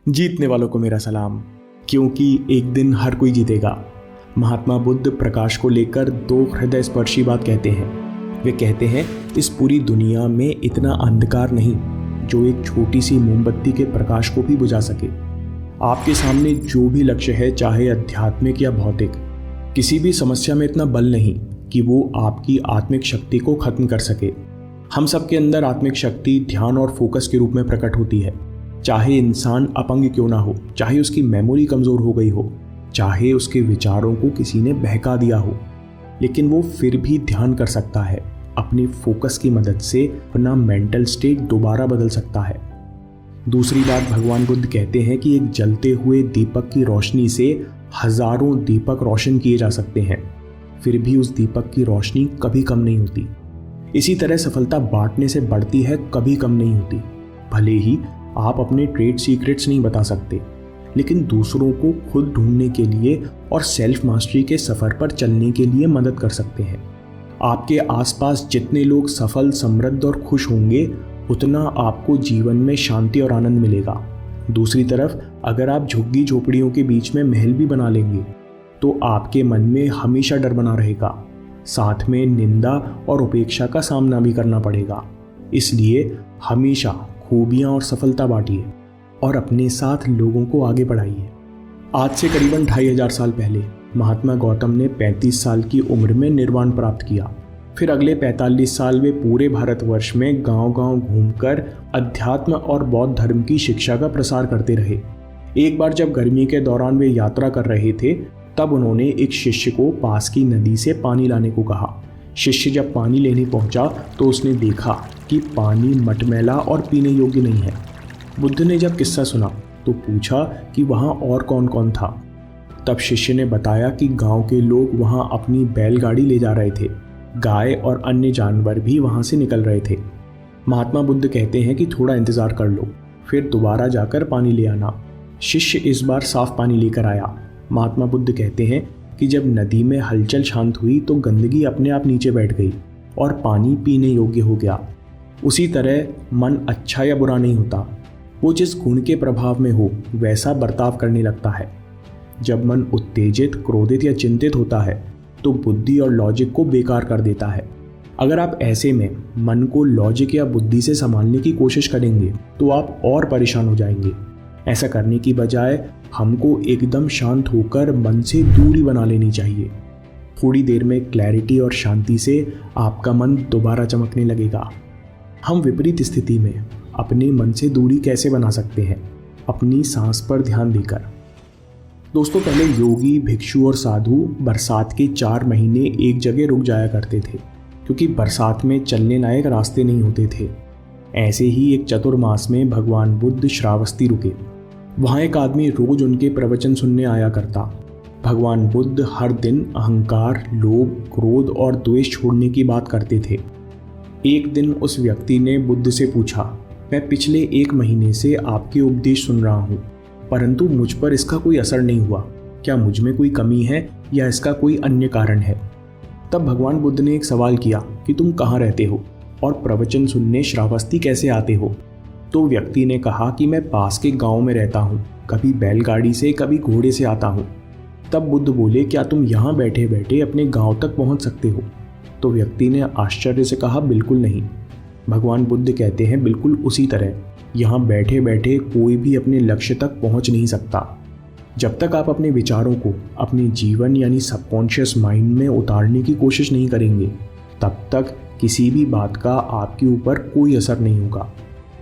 जीतने वालों को मेरा सलाम, क्योंकि एक दिन हर कोई जीतेगा। महात्मा बुद्ध प्रकाश को लेकर दो हृदय स्पर्शी बात कहते हैं। वे कहते हैं, इस पूरी दुनिया में इतना अंधकार नहीं जो एक छोटी सी मोमबत्ती के प्रकाश को भी बुझा सके। आपके सामने जो भी लक्ष्य है, चाहे आध्यात्मिक या भौतिक, किसी भी समस्या में इतना बल नहीं कि वो आपकी आत्मिक शक्ति को खत्म कर सके। हम सबके अंदर आत्मिक शक्ति ध्यान और फोकस के रूप में प्रकट होती है। चाहे इंसान अपंग क्यों ना हो, चाहे उसकी मेमोरी कमज़ोर हो गई हो, चाहे उसके विचारों को किसी ने बहका दिया हो, लेकिन वो फिर भी ध्यान कर सकता है। अपनी फोकस की मदद से अपना मेंटल स्टेट दोबारा बदल सकता है। दूसरी बात, भगवान बुद्ध कहते हैं कि एक जलते हुए दीपक की रोशनी से हजारों दीपक रोशन किए जा सकते हैं, फिर भी उस दीपक की रोशनी कभी कम नहीं होती। इसी तरह सफलता बांटने से बढ़ती है, कभी कम नहीं होती। भले ही आप अपने ट्रेड सीक्रेट्स नहीं बता सकते, लेकिन दूसरों को खुद ढूंढने के लिए और सेल्फ मास्टरी के सफ़र पर चलने के लिए मदद कर सकते हैं। आपके आसपास जितने लोग सफल, समृद्ध और खुश होंगे, उतना आपको जीवन में शांति और आनंद मिलेगा। दूसरी तरफ अगर आप झुग्गी झोपड़ियों के बीच में महल भी बना लेंगे, तो आपके मन में हमेशा डर बना रहेगा, साथ में निंदा और उपेक्षा का सामना भी करना पड़ेगा। इसलिए हमेशा खूबियाँ और सफलता बांटिए और अपने साथ लोगों को आगे बढ़ाइए। आज से करीबन 2500 साल पहले महात्मा गौतम ने 35 साल की उम्र में निर्वाण प्राप्त किया। फिर अगले 45 साल वे पूरे भारतवर्ष में गांव-गांव घूमकर अध्यात्म और बौद्ध धर्म की शिक्षा का प्रसार करते रहे। एक बार जब गर्मी के दौरान वे यात्रा कर रहे थे, तब उन्होंने एक शिष्य को पास की नदी से पानी लाने को कहा। शिष्य जब पानी लेने पहुंचा तो उसने देखा कि पानी मटमैला और पीने योग्य नहीं है। बुद्ध ने जब किस्सा सुना तो पूछा कि वहाँ और कौन कौन था। तब शिष्य ने बताया कि गांव के लोग वहाँ अपनी बैलगाड़ी ले जा रहे थे। गाय और अन्य जानवर भी वहाँ से निकल रहे थे। महात्मा बुद्ध कहते हैं कि थोड़ा इंतज़ार कर लो, फिर दोबारा जाकर पानी ले आना। शिष्य इस बार साफ पानी लेकर आया। महात्मा बुद्ध कहते हैं कि जब नदी में हलचल शांत हुई तो गंदगी अपने आप नीचे बैठ गई और पानी पीने योग्य हो गया। उसी तरह मन अच्छा या बुरा नहीं होता, वो जिस गुण के प्रभाव में हो वैसा बर्ताव करने लगता है। जब मन उत्तेजित, क्रोधित या चिंतित होता है तो बुद्धि और लॉजिक को बेकार कर देता है। अगर आप ऐसे में मन को लॉजिक या बुद्धि से संभालने की कोशिश करेंगे तो आप और परेशान हो जाएंगे। ऐसा करने की बजाय हमको एकदम शांत होकर मन से दूरी बना लेनी चाहिए। थोड़ी देर में क्लैरिटी और शांति से आपका मन दोबारा चमकने लगेगा। हम विपरीत स्थिति में अपने मन से दूरी कैसे बना सकते हैं? अपनी सांस पर ध्यान देकर। दोस्तों, पहले योगी, भिक्षु और साधु बरसात के 4 महीने एक जगह रुक जाया करते थे, क्योंकि बरसात में चलने लायक रास्ते नहीं होते थे। ऐसे ही एक चतुर्मास में भगवान बुद्ध श्रावस्ती रुके। वहाँ एक आदमी रोज उनके प्रवचन सुनने आया करता। भगवान बुद्ध हर दिन अहंकार, लोभ, क्रोध और द्वेष छोड़ने की बात करते थे। एक दिन उस व्यक्ति ने बुद्ध से पूछा, मैं पिछले 1 महीने से आपके उपदेश सुन रहा हूँ, परंतु मुझ पर इसका कोई असर नहीं हुआ। क्या मुझ में कोई कमी है या इसका कोई अन्य कारण है? तब भगवान बुद्ध ने एक सवाल किया कि तुम कहाँ रहते हो और प्रवचन सुनने श्रावस्ती कैसे आते हो? तो व्यक्ति ने कहा कि मैं पास के गांव में रहता हूँ, कभी बैलगाड़ी से कभी घोड़े से आता हूँ। तब बुद्ध बोले, क्या तुम यहाँ बैठे बैठे अपने गांव तक पहुँच सकते हो? तो व्यक्ति ने आश्चर्य से कहा, बिल्कुल नहीं। भगवान बुद्ध कहते हैं, बिल्कुल उसी तरह यहाँ बैठे बैठे कोई भी अपने लक्ष्य तक पहुँच नहीं सकता। जब तक आप अपने विचारों को अपने जीवन यानी सबकॉन्शियस माइंड में उतारने की कोशिश नहीं करेंगे, तब तक किसी भी बात का आपके ऊपर कोई असर नहीं होगा।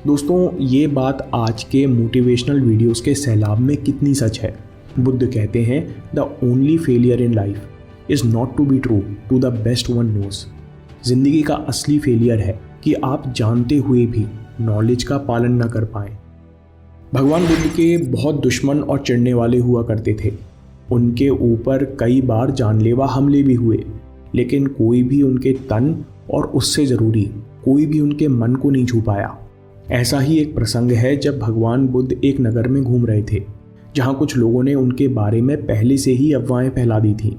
दोस्तों, ये बात आज के मोटिवेशनल वीडियोस के सैलाब में कितनी सच है। बुद्ध कहते हैं, the only failure in life is not to be true to the best one knows. जिंदगी का असली फेलियर है कि आप जानते हुए भी नॉलेज का पालन न कर पाएं। भगवान बुद्ध के बहुत दुश्मन और चिढ़ने वाले हुआ करते थे। उनके ऊपर कई बार जानलेवा हमले भी हुए, लेकिन कोई भी उनके तन और उससे ज़रूरी कोई भी उनके मन को नहीं छू पाया। ऐसा ही एक प्रसंग है जब भगवान बुद्ध एक नगर में घूम रहे थे, जहाँ कुछ लोगों ने उनके बारे में पहले से ही अफवाहें फैला दी थीं।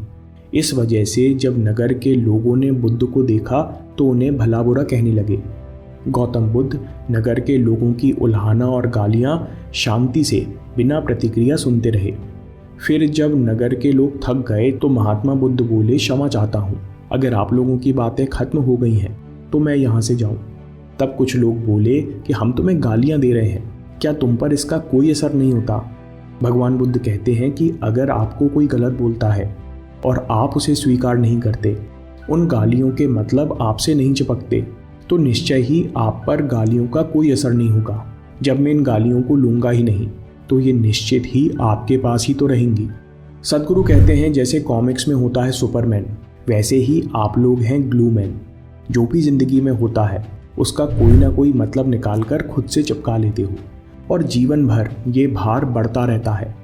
इस वजह से जब नगर के लोगों ने बुद्ध को देखा तो उन्हें भला बुरा कहने लगे। गौतम बुद्ध नगर के लोगों की उल्हाना और गालियां शांति से बिना प्रतिक्रिया सुनते रहे। फिर जब नगर के लोग थक गए तो महात्मा बुद्ध बोले, क्षमा चाहता हूँ, अगर आप लोगों की बातें खत्म हो गई हैं तो मैं यहाँ से जाऊँ। तब कुछ लोग बोले कि हम तुम्हें गालियाँ दे रहे हैं, क्या तुम पर इसका कोई असर नहीं होता? भगवान बुद्ध कहते हैं कि अगर आपको कोई गलत बोलता है और आप उसे स्वीकार नहीं करते, उन गालियों के मतलब आपसे नहीं चिपकते, तो निश्चय ही आप पर गालियों का कोई असर नहीं होगा। जब मैं इन गालियों को लूँगा ही नहीं तो ये निश्चित ही आपके पास ही तो रहेंगी। सदगुरु कहते हैं जैसे कॉमिक्स में होता है सुपरमैन, वैसे ही आप लोग हैं ग्लू मैन। जो भी जिंदगी में होता है उसका कोई ना कोई मतलब निकाल कर खुद से चिपका लेते हो और जीवन भर ये भार बढ़ता रहता है।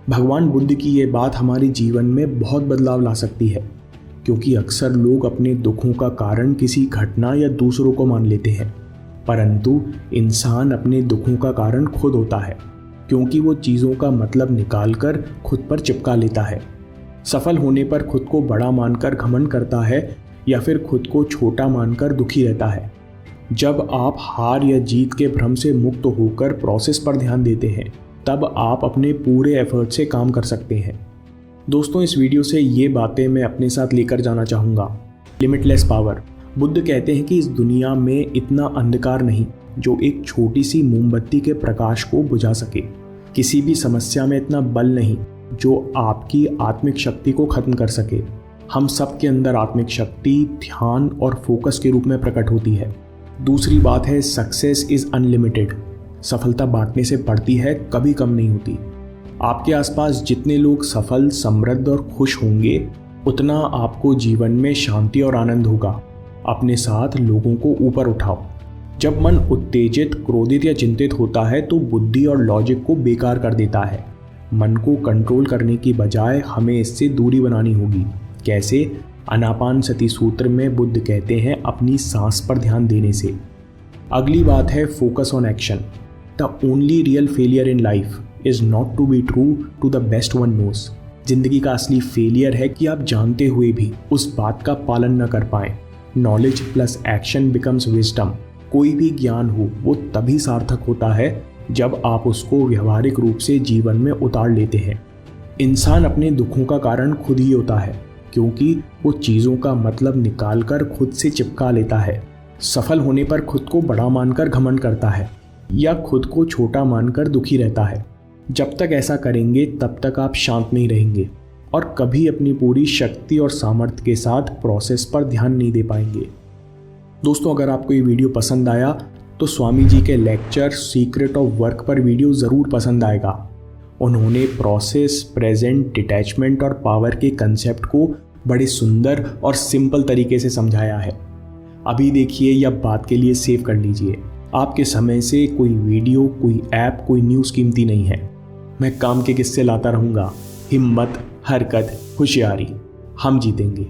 भगवान बुद्ध की ये बात हमारे जीवन में बहुत बदलाव ला सकती है, क्योंकि अक्सर लोग अपने दुखों का कारण किसी घटना या दूसरों को मान लेते हैं, परंतु इंसान अपने दुखों का कारण खुद होता है, क्योंकि वो चीज़ों का मतलब निकालकर खुद पर चिपका लेता है। सफल होने पर खुद को बड़ा मानकर घमंड करता है या फिर खुद को छोटा मानकर दुखी रहता है। जब आप हार या जीत के भ्रम से मुक्त होकर प्रोसेस पर ध्यान देते हैं, तब आप अपने पूरे एफर्ट से काम कर सकते हैं। दोस्तों, इस वीडियो से ये बातें मैं अपने साथ लेकर जाना चाहूँगा। Limitless power. बुद्ध कहते हैं कि इस दुनिया में इतना अंधकार नहीं जो एक छोटी सी मोमबत्ती के प्रकाश को बुझा सके। किसी भी समस्या में इतना बल नहीं जो आपकी आत्मिक शक्ति को खत्म कर सके। हम सब के अंदर आत्मिक शक्ति ध्यान और फोकस के रूप में प्रकट होती है। दूसरी बात है, सक्सेस इज अनलिमिटेड। सफलता बांटने से बढ़ती है, कभी कम नहीं होती। आपके आसपास जितने लोग सफल, समृद्ध और खुश होंगे, उतना आपको जीवन में शांति और आनंद होगा। अपने साथ लोगों को ऊपर उठाओ। जब मन उत्तेजित, क्रोधित या चिंतित होता है तो बुद्धि और लॉजिक को बेकार कर देता है। मन को कंट्रोल करने की बजाय हमें इससे दूरी बनानी होगी। कैसे? आनापानसति सूत्र में बुद्ध कहते हैं अपनी सांस पर ध्यान देने से। अगली बात है focus on action. The only real failure in life is not to be true to the best one knows. जिंदगी का असली फेलियर है कि आप जानते हुए भी उस बात का पालन न कर पाए। Knowledge plus action becomes wisdom. कोई भी ज्ञान हो वो तभी सार्थक होता है जब आप उसको व्यवहारिक रूप से जीवन में उतार लेते हैं। इंसान अपने दुखों का कारण खुद ही होता है, क्योंकि वो चीज़ों का मतलब निकालकर खुद से चिपका लेता है। सफल होने पर खुद को बड़ा मानकर घमंड करता है या खुद को छोटा मानकर दुखी रहता है। जब तक ऐसा करेंगे तब तक आप शांत नहीं रहेंगे और कभी अपनी पूरी शक्ति और सामर्थ्य के साथ प्रोसेस पर ध्यान नहीं दे पाएंगे। दोस्तों, अगर आपको ये वीडियो पसंद आया तो स्वामी जी के लेक्चर सीक्रेट ऑफ वर्क पर वीडियो ज़रूर पसंद आएगा। उन्होंने प्रोसेस, प्रेजेंट, डिटैचमेंट और पावर के कंसेप्ट को बड़े सुंदर और सिंपल तरीके से समझाया है। अभी देखिए या बात के लिए सेव कर लीजिए। आपके समय से कोई वीडियो, कोई ऐप, कोई न्यूज़ कीमती नहीं है। मैं काम के किस्से लाता रहूँगा। हिम्मत, हरकत, होशियारी, हम जीतेंगे।